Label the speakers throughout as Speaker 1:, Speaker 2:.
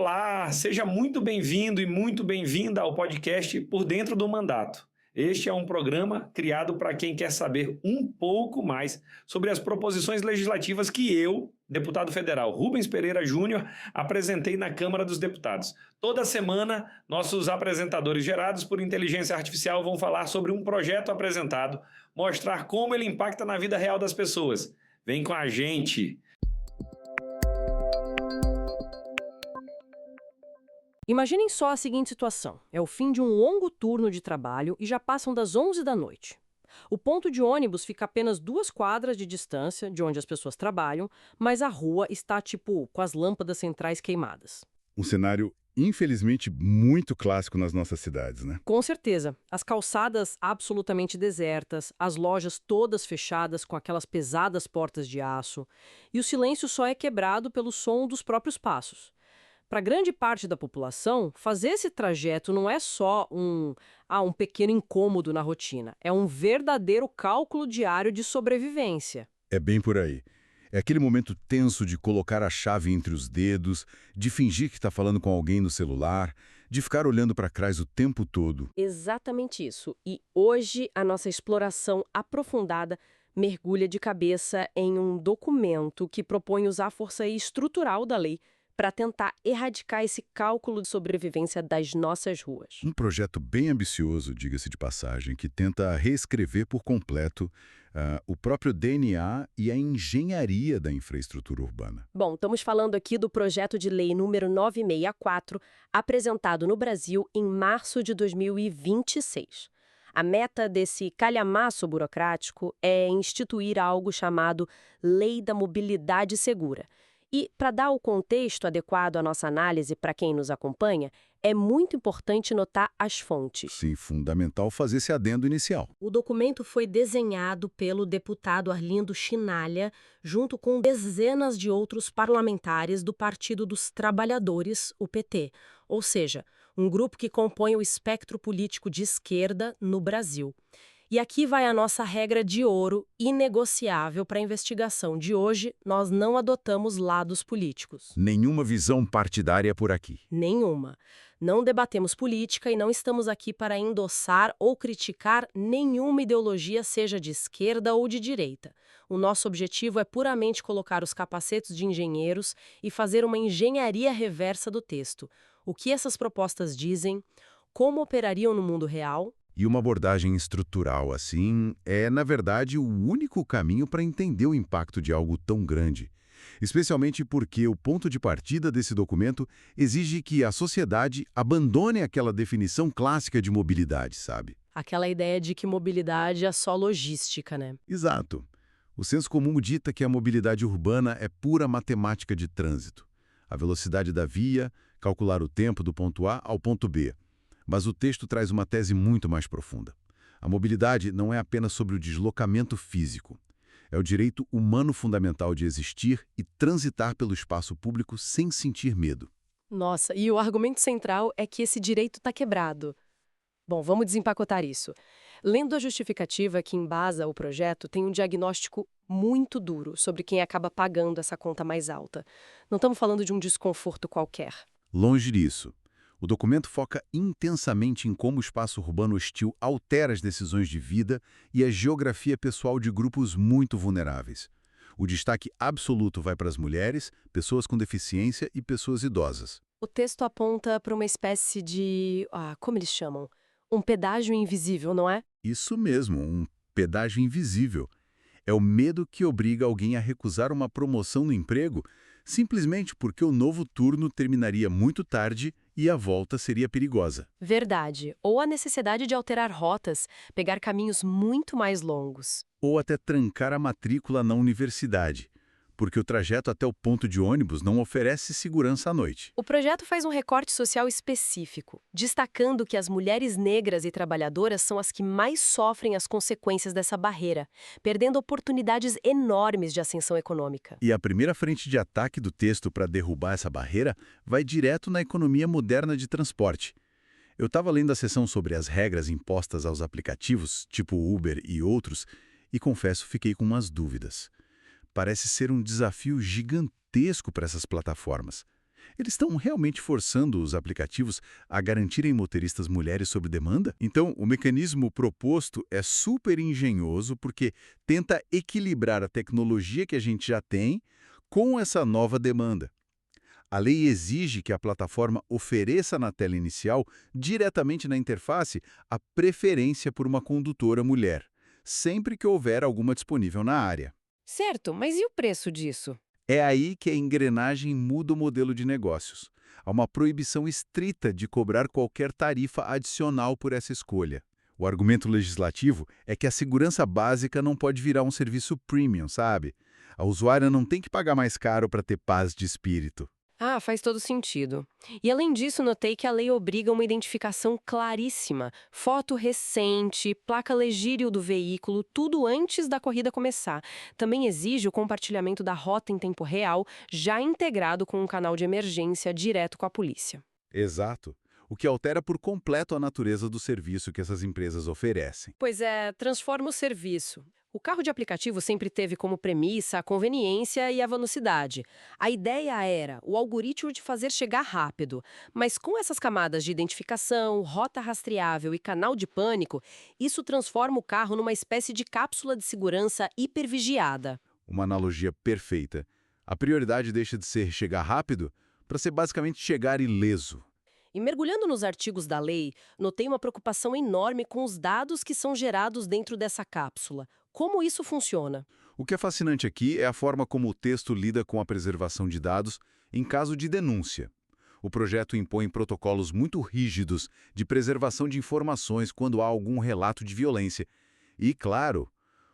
Speaker 1: Olá, seja muito bem-vindo e muito bem-vinda ao podcast Por Dentro do Mandato. Este é um programa criado para quem quer saber um pouco mais sobre as proposições legislativas que eu, deputado federal Rubens Pereira Júnior, apresentei na Câmara dos Deputados. Toda semana, nossos apresentadores gerados por inteligência artificial vão falar sobre um projeto apresentado, mostrar como ele impacta na vida real das pessoas. Vem com a gente!
Speaker 2: Imaginem só a seguinte situação. É o fim de um longo turno de trabalho e já passam das 11 da noite. O ponto de ônibus fica a apenas 2 quadras de distância de onde as pessoas trabalham, mas a rua está, com as lâmpadas centrais queimadas.
Speaker 3: Um cenário, infelizmente, muito clássico nas nossas cidades, né?
Speaker 2: Com certeza. As calçadas absolutamente desertas, as lojas todas fechadas com aquelas pesadas portas de aço, e o silêncio só é quebrado pelo som dos próprios passos. Para grande parte da população, fazer esse trajeto não é só um pequeno incômodo na rotina. É um verdadeiro cálculo diário de sobrevivência.
Speaker 3: É bem por aí. É aquele momento tenso de colocar a chave entre os dedos, de fingir que está falando com alguém no celular, de ficar olhando para trás o tempo todo.
Speaker 2: Exatamente isso. E hoje a nossa exploração aprofundada mergulha de cabeça em um documento que propõe usar a força estrutural da lei para tentar erradicar esse cálculo de sobrevivência das nossas ruas.
Speaker 3: Um projeto bem ambicioso, diga-se de passagem, que tenta reescrever por completo o próprio DNA e a engenharia da infraestrutura urbana.
Speaker 2: Bom, estamos falando aqui do projeto de lei número 964, apresentado no Brasil em março de 2026. A meta desse calhamaço burocrático é instituir algo chamado Lei da Mobilidade Segura. E, para dar o contexto adequado à nossa análise para quem nos acompanha, é muito importante notar as fontes.
Speaker 3: Sim, fundamental fazer esse adendo inicial.
Speaker 2: O documento foi desenhado pelo deputado Arlindo Chinalha, junto com dezenas de outros parlamentares do Partido dos Trabalhadores, o PT, ou seja, um grupo que compõe o espectro político de esquerda no Brasil. E aqui vai a nossa regra de ouro, inegociável para a investigação de hoje: nós não adotamos lados políticos.
Speaker 3: Nenhuma visão partidária por aqui.
Speaker 2: Nenhuma. Não debatemos política e não estamos aqui para endossar ou criticar nenhuma ideologia, seja de esquerda ou de direita. O nosso objetivo é puramente colocar os capacetes de engenheiros e fazer uma engenharia reversa do texto. O que essas propostas dizem, como operariam no mundo real.
Speaker 3: E uma abordagem estrutural assim é, na verdade, o único caminho para entender o impacto de algo tão grande. Especialmente porque o ponto de partida desse documento exige que a sociedade abandone aquela definição clássica de mobilidade, sabe?
Speaker 2: Aquela ideia de que mobilidade é só logística, né?
Speaker 3: Exato. O senso comum dita que a mobilidade urbana é pura matemática de trânsito. A velocidade da via, calcular o tempo do ponto A ao ponto B. Mas o texto traz uma tese muito mais profunda. A mobilidade não é apenas sobre o deslocamento físico. É o direito humano fundamental de existir e transitar pelo espaço público sem sentir medo.
Speaker 2: Nossa, e o argumento central é que esse direito está quebrado. Bom, vamos desempacotar isso. Lendo a justificativa que embasa o projeto, tem um diagnóstico muito duro sobre quem acaba pagando essa conta mais alta. Não estamos falando de um desconforto qualquer.
Speaker 3: Longe disso. O documento foca intensamente em como o espaço urbano hostil altera as decisões de vida e a geografia pessoal de grupos muito vulneráveis. O destaque absoluto vai para as mulheres, pessoas com deficiência e pessoas idosas.
Speaker 2: O texto aponta para uma espécie de, como eles chamam? Um pedágio invisível, não é?
Speaker 3: Isso mesmo, um pedágio invisível. É o medo que obriga alguém a recusar uma promoção no emprego, simplesmente porque o novo turno terminaria muito tarde e a volta seria perigosa.
Speaker 2: Verdade. Ou a necessidade de alterar rotas, pegar caminhos muito mais longos.
Speaker 3: Ou até trancar a matrícula na universidade, porque o trajeto até o ponto de ônibus não oferece segurança à noite.
Speaker 2: O projeto faz um recorte social específico, destacando que as mulheres negras e trabalhadoras são as que mais sofrem as consequências dessa barreira, perdendo oportunidades enormes de ascensão econômica.
Speaker 3: E a primeira frente de ataque do texto para derrubar essa barreira vai direto na economia moderna de transporte. Eu estava lendo a seção sobre as regras impostas aos aplicativos, tipo Uber e outros, e confesso, fiquei com umas dúvidas. Parece ser um desafio gigantesco para essas plataformas. Eles estão realmente forçando os aplicativos a garantirem motoristas mulheres sob demanda? Então, o mecanismo proposto é super engenhoso porque tenta equilibrar a tecnologia que a gente já tem com essa nova demanda. A lei exige que a plataforma ofereça na tela inicial, diretamente na interface, a preferência por uma condutora mulher, sempre que houver alguma disponível na área.
Speaker 2: Certo, mas e o preço disso?
Speaker 3: É aí que a engrenagem muda o modelo de negócios. Há uma proibição estrita de cobrar qualquer tarifa adicional por essa escolha. O argumento legislativo é que a segurança básica não pode virar um serviço premium, sabe? A usuária não tem que pagar mais caro para ter paz de espírito.
Speaker 2: Ah, faz todo sentido. E além disso, notei que a lei obriga uma identificação claríssima, foto recente, placa legível do veículo, tudo antes da corrida começar. Também exige o compartilhamento da rota em tempo real, já integrado com um canal de emergência direto com a polícia.
Speaker 3: Exato. O que altera por completo a natureza do serviço que essas empresas oferecem.
Speaker 2: Pois é, transforma o serviço. O carro de aplicativo sempre teve como premissa a conveniência e a velocidade. A ideia era o algoritmo de fazer chegar rápido, mas com essas camadas de identificação, rota rastreável e canal de pânico, isso transforma o carro numa espécie de cápsula de segurança hipervigiada.
Speaker 3: Uma analogia perfeita. A prioridade deixa de ser chegar rápido para ser basicamente chegar ileso.
Speaker 2: E mergulhando nos artigos da lei, notei uma preocupação enorme com os dados que são gerados dentro dessa cápsula. Como isso funciona?
Speaker 3: O que é fascinante aqui é a forma como o texto lida com a preservação de dados em caso de denúncia. O projeto impõe protocolos muito rígidos de preservação de informações quando há algum relato de violência. E, claro,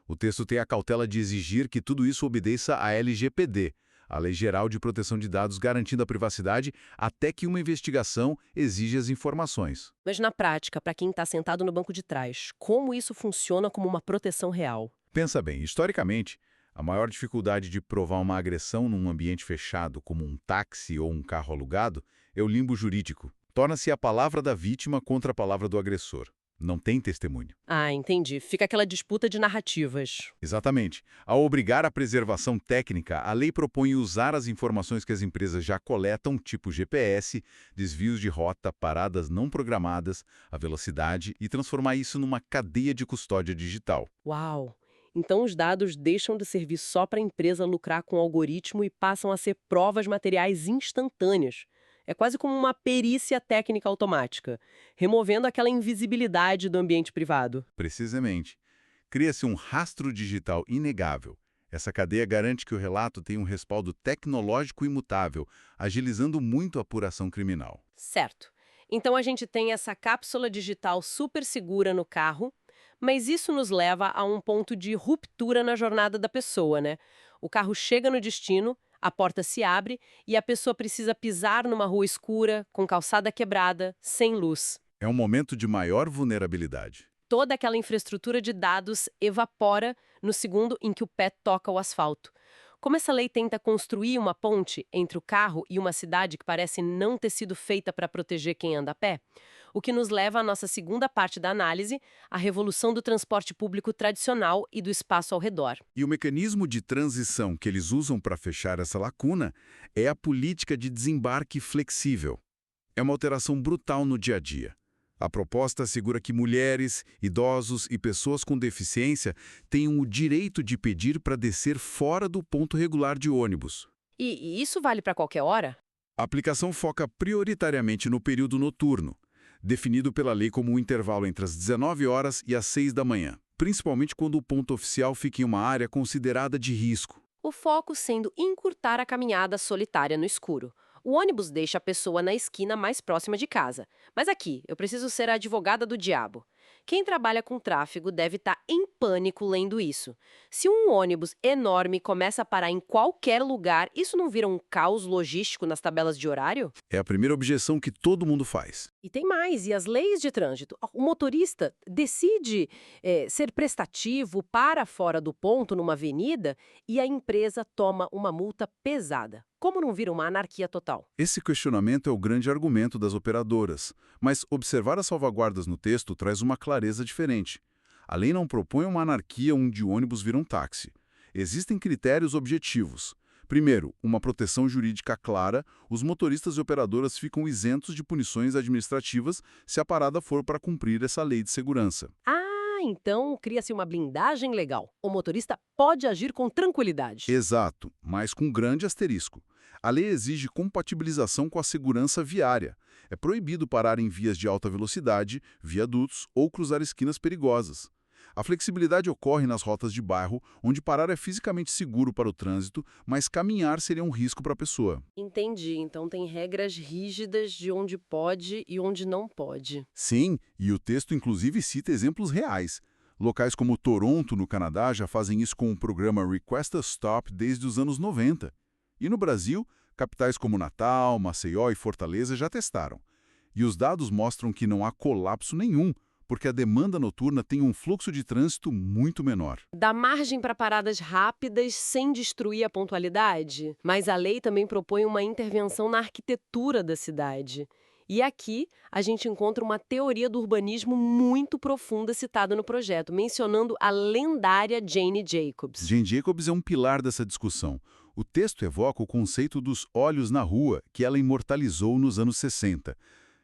Speaker 3: o texto tem a cautela de exigir que tudo isso obedeça à LGPD, a Lei Geral de Proteção de Dados, garantindo a privacidade até que uma investigação exija as informações.
Speaker 2: Mas na prática, para quem está sentado no banco de trás, como isso funciona como uma proteção real?
Speaker 3: Pensa bem, historicamente, a maior dificuldade de provar uma agressão num ambiente fechado, como um táxi ou um carro alugado, é o limbo jurídico. Torna-se a palavra da vítima contra a palavra do agressor. Não tem testemunho.
Speaker 2: Ah, entendi. Fica aquela disputa de narrativas.
Speaker 3: Exatamente. Ao obrigar a preservação técnica, a lei propõe usar as informações que as empresas já coletam, tipo GPS, desvios de rota, paradas não programadas, a velocidade, e transformar isso numa cadeia de custódia digital.
Speaker 2: Uau! Então os dados deixam de servir só para a empresa lucrar com o algoritmo e passam a ser provas materiais instantâneas. É quase como uma perícia técnica automática, removendo aquela invisibilidade do ambiente privado.
Speaker 3: Precisamente. Cria-se um rastro digital inegável. Essa cadeia garante que o relato tenha um respaldo tecnológico imutável, agilizando muito a apuração criminal.
Speaker 2: Certo. Então a gente tem essa cápsula digital super segura no carro, mas isso nos leva a um ponto de ruptura na jornada da pessoa, né? O carro chega no destino, a porta se abre e a pessoa precisa pisar numa rua escura, com calçada quebrada, sem luz.
Speaker 3: É um momento de maior vulnerabilidade.
Speaker 2: Toda aquela infraestrutura de dados evapora no segundo em que o pé toca o asfalto. Como essa lei tenta construir uma ponte entre o carro e uma cidade que parece não ter sido feita para proteger quem anda a pé, o que nos leva à nossa segunda parte da análise, a revolução do transporte público tradicional e do espaço ao redor.
Speaker 3: E o mecanismo de transição que eles usam para fechar essa lacuna é a política de desembarque flexível. É uma alteração brutal no dia a dia. A proposta assegura que mulheres, idosos e pessoas com deficiência tenham o direito de pedir para descer fora do ponto regular de ônibus.
Speaker 2: E isso vale para qualquer hora?
Speaker 3: A aplicação foca prioritariamente no período noturno, definido pela lei como um intervalo entre as 19 horas e as 6 da manhã, principalmente quando o ponto oficial fica em uma área considerada de risco.
Speaker 2: O foco sendo encurtar a caminhada solitária no escuro. O ônibus deixa a pessoa na esquina mais próxima de casa. Mas aqui, eu preciso ser a advogada do diabo. Quem trabalha com tráfego deve estar em pânico lendo isso. Se um ônibus enorme começa a parar em qualquer lugar, isso não vira um caos logístico nas tabelas de horário?
Speaker 3: É a primeira objeção que todo mundo faz.
Speaker 2: E tem mais, e as leis de trânsito? O motorista decide ser prestativo, para fora do ponto numa avenida e a empresa toma uma multa pesada. Como não vira uma anarquia total?
Speaker 3: Esse questionamento é o grande argumento das operadoras, mas observar as salvaguardas no texto traz uma clareza diferente. A lei não propõe uma anarquia onde ônibus vira um táxi. Existem critérios objetivos. Primeiro, uma proteção jurídica clara, os motoristas e operadoras ficam isentos de punições administrativas se a parada for para cumprir essa lei de segurança.
Speaker 2: Ah, então cria-se uma blindagem legal. O motorista pode agir com tranquilidade.
Speaker 3: Exato, mas com grande asterisco. A lei exige compatibilização com a segurança viária. É proibido parar em vias de alta velocidade, viadutos ou cruzar esquinas perigosas. A flexibilidade ocorre nas rotas de bairro, onde parar é fisicamente seguro para o trânsito, mas caminhar seria um risco para a pessoa.
Speaker 2: Entendi. Então tem regras rígidas de onde pode e onde não pode.
Speaker 3: Sim, e o texto inclusive cita exemplos reais. Locais como Toronto, no Canadá, já fazem isso com o programa Request a Stop desde os anos 90. E no Brasil, capitais como Natal, Maceió e Fortaleza já testaram. E os dados mostram que não há colapso nenhum, porque a demanda noturna tem um fluxo de trânsito muito menor.
Speaker 2: Dá margem para paradas rápidas sem destruir a pontualidade. Mas a lei também propõe uma intervenção na arquitetura da cidade. E aqui a gente encontra uma teoria do urbanismo muito profunda citada no projeto, mencionando a lendária Jane Jacobs.
Speaker 3: Jane Jacobs é um pilar dessa discussão. O texto evoca o conceito dos olhos na rua, que ela imortalizou nos anos 60.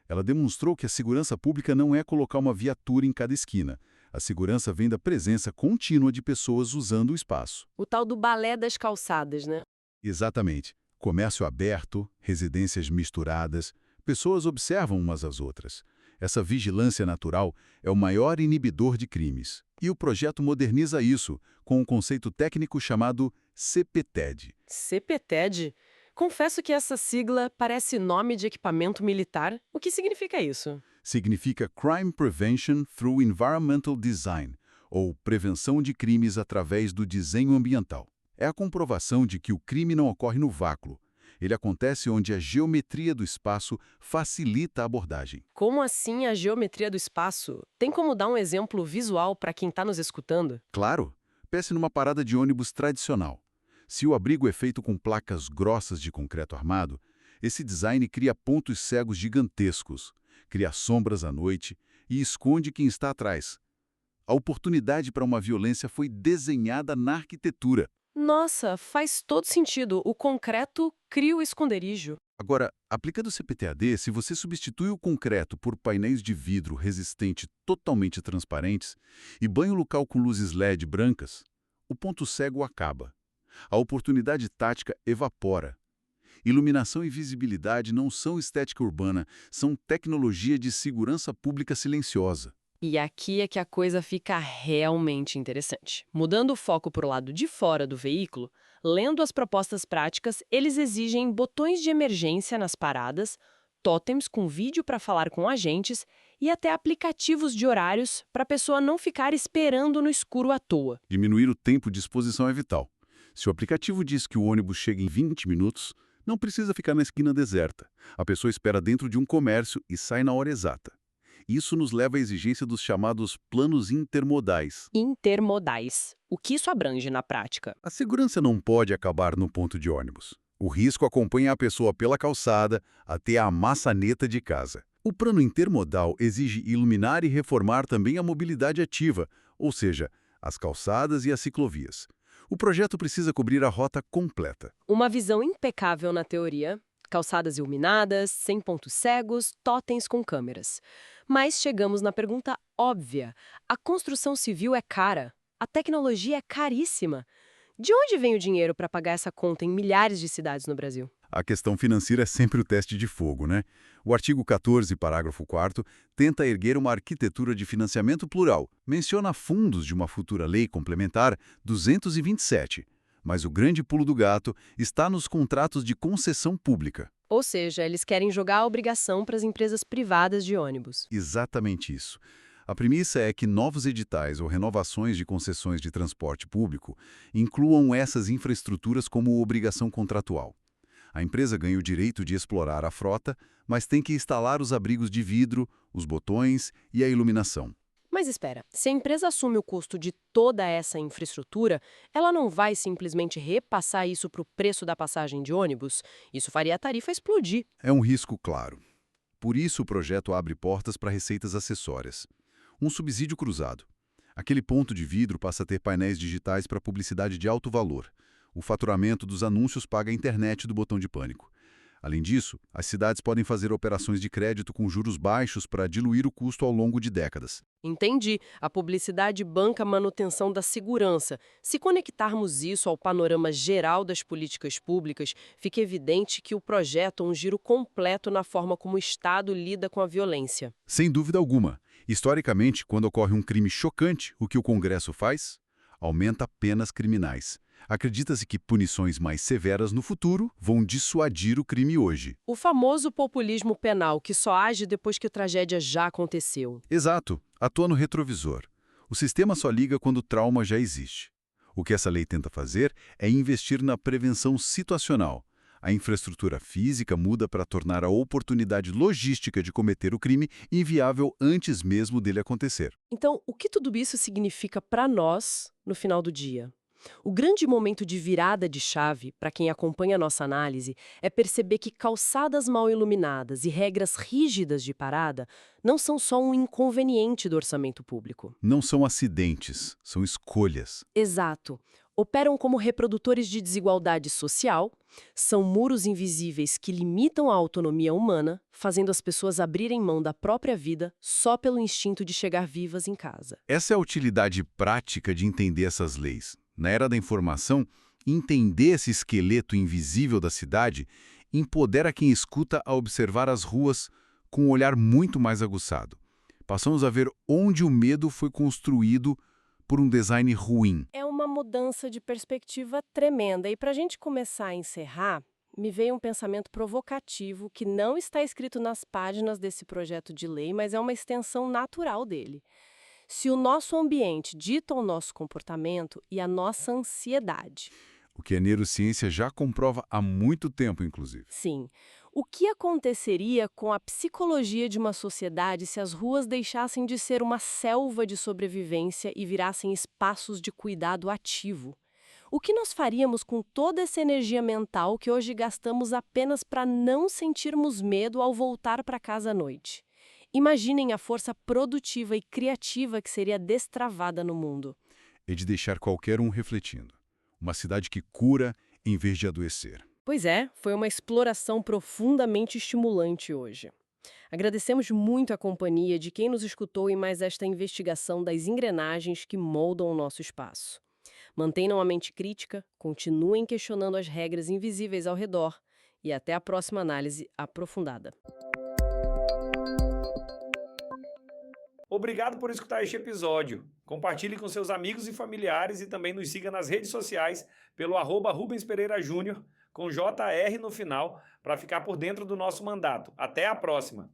Speaker 3: Ela demonstrou que a segurança pública não é colocar uma viatura em cada esquina. A segurança vem da presença contínua de pessoas usando o espaço.
Speaker 2: O tal do balé das calçadas, né?
Speaker 3: Exatamente. Comércio aberto, residências misturadas, pessoas observam umas às outras. Essa vigilância natural é o maior inibidor de crimes. E o projeto moderniza isso com um conceito técnico chamado CPTED.
Speaker 2: CPTED? Confesso que essa sigla parece nome de equipamento militar. O que significa isso?
Speaker 3: Significa Crime Prevention Through Environmental Design, ou prevenção de crimes através do desenho ambiental. É a comprovação de que o crime não ocorre no vácuo. Ele acontece onde a geometria do espaço facilita a abordagem.
Speaker 2: Como assim a geometria do espaço? Tem como dar um exemplo visual para quem está nos escutando?
Speaker 3: Claro, pense numa parada de ônibus tradicional. Se o abrigo é feito com placas grossas de concreto armado, esse design cria pontos cegos gigantescos, cria sombras à noite e esconde quem está atrás. A oportunidade para uma violência foi desenhada na arquitetura.
Speaker 2: Nossa, faz todo sentido. O concreto cria o esconderijo.
Speaker 3: Agora, aplicando o CPTAD, se você substitui o concreto por painéis de vidro resistente totalmente transparentes e banha o local com luzes LED brancas, o ponto cego acaba. A oportunidade tática evapora. Iluminação e visibilidade não são estética urbana, são tecnologia de segurança pública silenciosa.
Speaker 2: E aqui é que a coisa fica realmente interessante. Mudando o foco para o lado de fora do veículo, lendo as propostas práticas, eles exigem botões de emergência nas paradas, totens com vídeo para falar com agentes e até aplicativos de horários para a pessoa não ficar esperando no escuro à toa.
Speaker 3: Diminuir o tempo de exposição é vital. Se o aplicativo diz que o ônibus chega em 20 minutos, não precisa ficar na esquina deserta. A pessoa espera dentro de um comércio e sai na hora exata. Isso nos leva à exigência dos chamados planos intermodais.
Speaker 2: Intermodais. O que isso abrange na prática?
Speaker 3: A segurança não pode acabar no ponto de ônibus. O risco acompanha a pessoa pela calçada até a maçaneta de casa. O plano intermodal exige iluminar e reformar também a mobilidade ativa, ou seja, as calçadas e as ciclovias. O projeto precisa cobrir a rota completa.
Speaker 2: Uma visão impecável na teoria, calçadas iluminadas, sem pontos cegos, totens com câmeras. Mas chegamos na pergunta óbvia. A construção civil é cara. A tecnologia é caríssima. De onde vem o dinheiro para pagar essa conta em milhares de cidades no Brasil?
Speaker 3: A questão financeira é sempre o teste de fogo, né? O artigo 14, parágrafo 4º, tenta erguer uma arquitetura de financiamento plural. Menciona fundos de uma futura lei complementar 227. Mas o grande pulo do gato está nos contratos de concessão pública.
Speaker 2: Ou seja, eles querem jogar a obrigação para as empresas privadas de ônibus.
Speaker 3: Exatamente isso. A premissa é que novos editais ou renovações de concessões de transporte público incluam essas infraestruturas como obrigação contratual. A empresa ganha o direito de explorar a frota, mas tem que instalar os abrigos de vidro, os botões e a iluminação.
Speaker 2: Mas espera, se a empresa assume o custo de toda essa infraestrutura, ela não vai simplesmente repassar isso para o preço da passagem de ônibus? Isso faria a tarifa explodir.
Speaker 3: É um risco claro. Por isso o projeto abre portas para receitas acessórias. Um subsídio cruzado. Aquele ponto de vidro passa a ter painéis digitais para publicidade de alto valor. o faturamento dos anúncios paga a internet do botão de pânico. Além disso, as cidades podem fazer operações de crédito com juros baixos para diluir o custo ao longo de décadas.
Speaker 2: Entendi. A publicidade banca a manutenção da segurança. Se conectarmos isso ao panorama geral das políticas públicas, fica evidente que o projeto é um giro completo na forma como o Estado lida com a violência.
Speaker 3: Sem dúvida alguma. Historicamente, quando ocorre um crime chocante, o que o Congresso faz? Aumenta penas criminais. Acredita-se que punições mais severas no futuro vão dissuadir o crime hoje.
Speaker 2: O famoso populismo penal, que só age depois que a tragédia já aconteceu.
Speaker 3: Exato, atua no retrovisor. O sistema só liga quando o trauma já existe. O que essa lei tenta fazer é investir na prevenção situacional. A infraestrutura física muda para tornar a oportunidade logística de cometer o crime inviável antes mesmo dele acontecer.
Speaker 2: Então, o que tudo isso significa para nós no final do dia? O grande momento de virada de chave, para quem acompanha a nossa análise, é perceber que calçadas mal iluminadas e regras rígidas de parada não são só um inconveniente do orçamento público.
Speaker 3: Não são acidentes, são escolhas.
Speaker 2: Exato. Operam como reprodutores de desigualdade social, são muros invisíveis que limitam a autonomia humana, fazendo as pessoas abrirem mão da própria vida só pelo instinto de chegar vivas em casa.
Speaker 3: Essa é a utilidade prática de entender essas leis. Na era da informação, entender esse esqueleto invisível da cidade empodera quem escuta a observar as ruas com um olhar muito mais aguçado. Passamos a ver onde o medo foi construído por um design ruim.
Speaker 2: É uma mudança de perspectiva tremenda. E para a gente começar a encerrar, me veio um pensamento provocativo que não está escrito nas páginas desse projeto de lei, mas é uma extensão natural dele. Se o nosso ambiente dita o nosso comportamento e a nossa ansiedade.
Speaker 3: O que a neurociência já comprova há muito tempo, inclusive.
Speaker 2: Sim. O que aconteceria com a psicologia de uma sociedade se as ruas deixassem de ser uma selva de sobrevivência e virassem espaços de cuidado ativo? O que nós faríamos com toda essa energia mental que hoje gastamos apenas para não sentirmos medo ao voltar para casa à noite? Imaginem a força produtiva e criativa que seria destravada no mundo.
Speaker 3: É de deixar qualquer um refletindo. Uma cidade que cura em vez de adoecer.
Speaker 2: Pois é, foi uma exploração profundamente estimulante hoje. Agradecemos muito a companhia de quem nos escutou em mais esta investigação das engrenagens que moldam o nosso espaço. Mantenham a mente crítica, continuem questionando as regras invisíveis ao redor e até a próxima análise aprofundada.
Speaker 1: Obrigado por escutar este episódio. Compartilhe com seus amigos e familiares e também nos siga nas redes sociais pelo @RubensPereiraJúnior com JR no final para ficar por dentro do nosso mandato. Até a próxima!